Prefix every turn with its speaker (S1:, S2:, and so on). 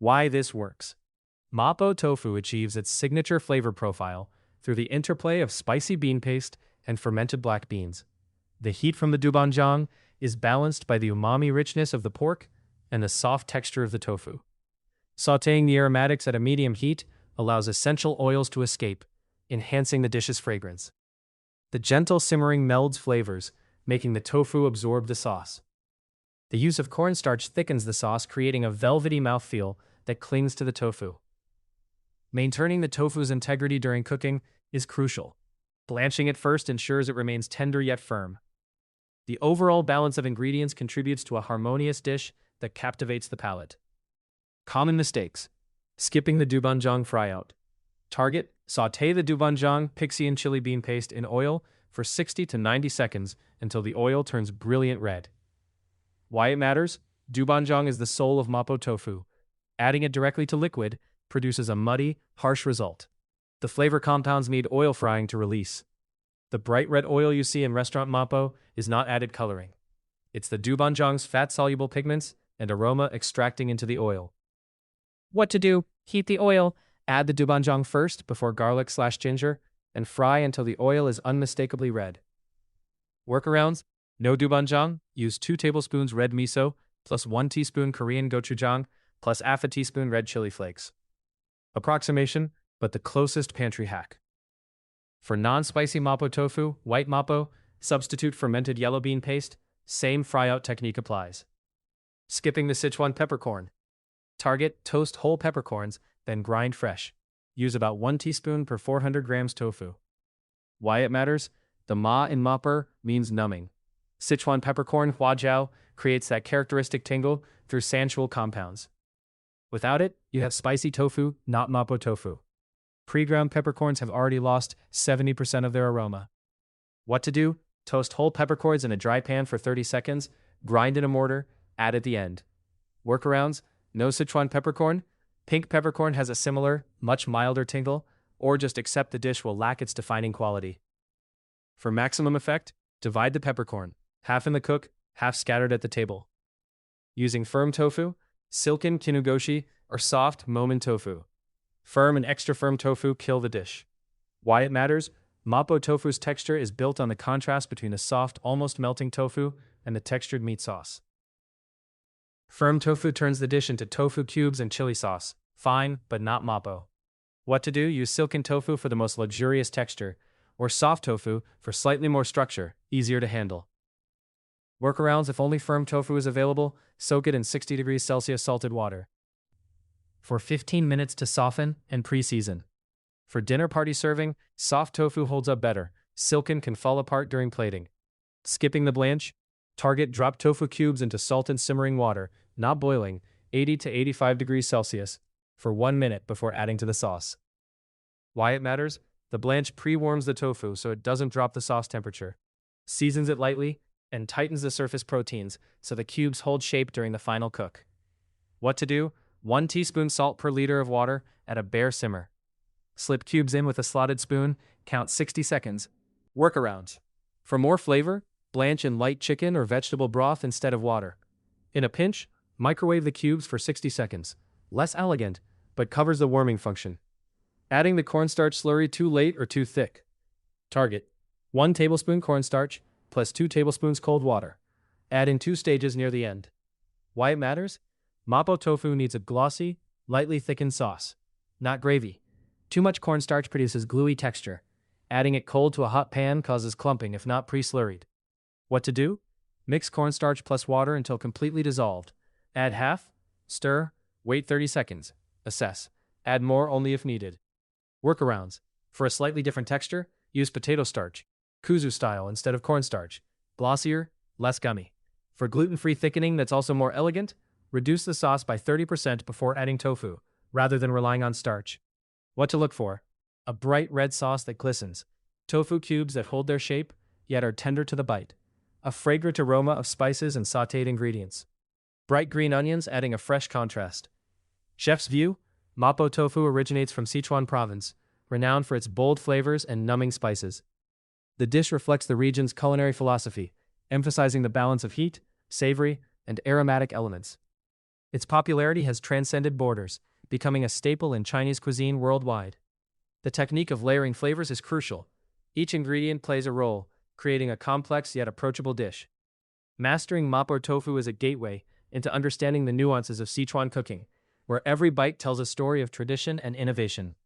S1: Why this works. Mapo Tofu achieves its signature flavor profile through the interplay of spicy bean paste and fermented black beans. The heat from the doovanjang is balanced by the umami richness of the pork and the soft texture of the tofu. Sautéing the aromatics at a medium heat allows essential oils to escape, enhancing the dish's fragrance. The gentle simmering melds flavors, making the tofu absorb the sauce. The use of cornstarch thickens the sauce, creating a velvety mouthfeel that clings to the tofu. Maintaining the tofu's integrity during cooking is crucial. Blanching it first ensures it remains tender yet firm. The overall balance of ingredients contributes to a harmonious dish that captivates the palate. Common mistakes. Skipping the doovanjang fryout. Target: sauté the doovanjang, pixie and chili bean paste in oil for 60 to 90 seconds until the oil turns brilliant red. Why it matters? Doovanjang is the soul of Mapo Tofu. Adding it directly to liquid produces a muddy, harsh result. The flavor compounds need oil frying to release. The bright red oil you see in restaurant Mapo is not added coloring. It's the doovanjang's fat-soluble pigments and aroma extracting into the oil. What to do? Heat the oil, add the doovanjang first before garlic/ginger, and fry until the oil is unmistakably red. Workarounds: no doovanjang, use 2 tablespoons red miso, plus 1 teaspoon Korean gochujang, plus half a teaspoon red chili flakes. Approximation, but the closest pantry hack. For non-spicy Mapo Tofu, white Mapo, substitute fermented yellow bean paste, same fryout technique applies. Skipping the Sichuan peppercorn. Target: toast whole peppercorns, then grind fresh. Use about 1 teaspoon per 400 grams tofu. Why it matters? The ma in Mapo means numbing. Sichuan peppercorn, huajiao, creates that characteristic tingle through sensual compounds. Without it, you have spicy tofu, not Mapo Tofu. Pre-ground peppercorns have already lost 70% of their aroma. What to do? Toast whole peppercorns in a dry pan for 30 seconds, grind in a mortar, add at the end. Workarounds: no Sichuan peppercorn, pink peppercorn has a similar, much milder tingle, or just accept the dish will lack its defining quality. For maximum effect, divide the peppercorn, half in the cook, half scattered at the table. Using firm tofu, silken kinugoshi, or soft momen tofu. Firm and extra firm tofu kill the dish. Why it matters? Mapo Tofu's texture is built on the contrast between the soft, almost melting tofu and the textured meat sauce. Firm tofu turns the dish into tofu cubes and chili sauce. Fine, but not Mapo. What to do? Use silken tofu for the most luxurious texture, or soft tofu for slightly more structure, easier to handle. Workarounds: if only firm tofu is available, soak it in 60 degrees Celsius salted water for 15 minutes to soften and pre-season. For dinner party serving, soft tofu holds up better. Silken can fall apart during plating. Skipping the blanch. Target: drop tofu cubes into salt and simmering water, not boiling, 80 to 85 degrees Celsius, for 1 minute before adding to the sauce. Why it matters? The blanch pre-warms the tofu so it doesn't drop the sauce temperature. Seasons it lightly and tightens the surface proteins so the cubes hold shape during the final cook. What to do? 1 teaspoon salt per liter of water at a bare simmer. Slip cubes in with a slotted spoon, count 60 seconds. Workarounds: for more flavor, blanch in light chicken or vegetable broth instead of water. In a pinch, microwave the cubes for 60 seconds. Less elegant, but covers the warming function. Adding the cornstarch slurry too late or too thick. Target: 1 tablespoon cornstarch plus 2 tablespoons cold water. Add in 2 stages near the end. Why it matters? Mapo Tofu needs a glossy, lightly thickened sauce, not gravy. Too much cornstarch produces gluey texture. Adding it cold to a hot pan causes clumping if not pre-slurried. What to do? Mix cornstarch plus water until completely dissolved. Add half, stir, wait 30 seconds. Assess. Add more only if needed. Workarounds: for a slightly different texture, use potato starch, kuzu style instead of cornstarch. Glossier, less gummy. For gluten-free thickening that's also more elegant, reduce the sauce by 30% before adding tofu, rather than relying on starch. What to look for? A bright red sauce that glistens. Tofu cubes that hold their shape, yet are tender to the bite. A fragrant aroma of spices and sautéed ingredients. Bright green onions adding a fresh contrast. Chef's view: Mapo Tofu originates from Sichuan province, renowned for its bold flavors and numbing spices. The dish reflects the region's culinary philosophy, emphasizing the balance of heat, savory, and aromatic elements. Its popularity has transcended borders, becoming a staple in Chinese cuisine worldwide. The technique of layering flavors is crucial. Each ingredient plays a role, creating a complex yet approachable dish. Mastering Mapo Tofu is a gateway into understanding the nuances of Sichuan cooking, where every bite tells a story of tradition and innovation.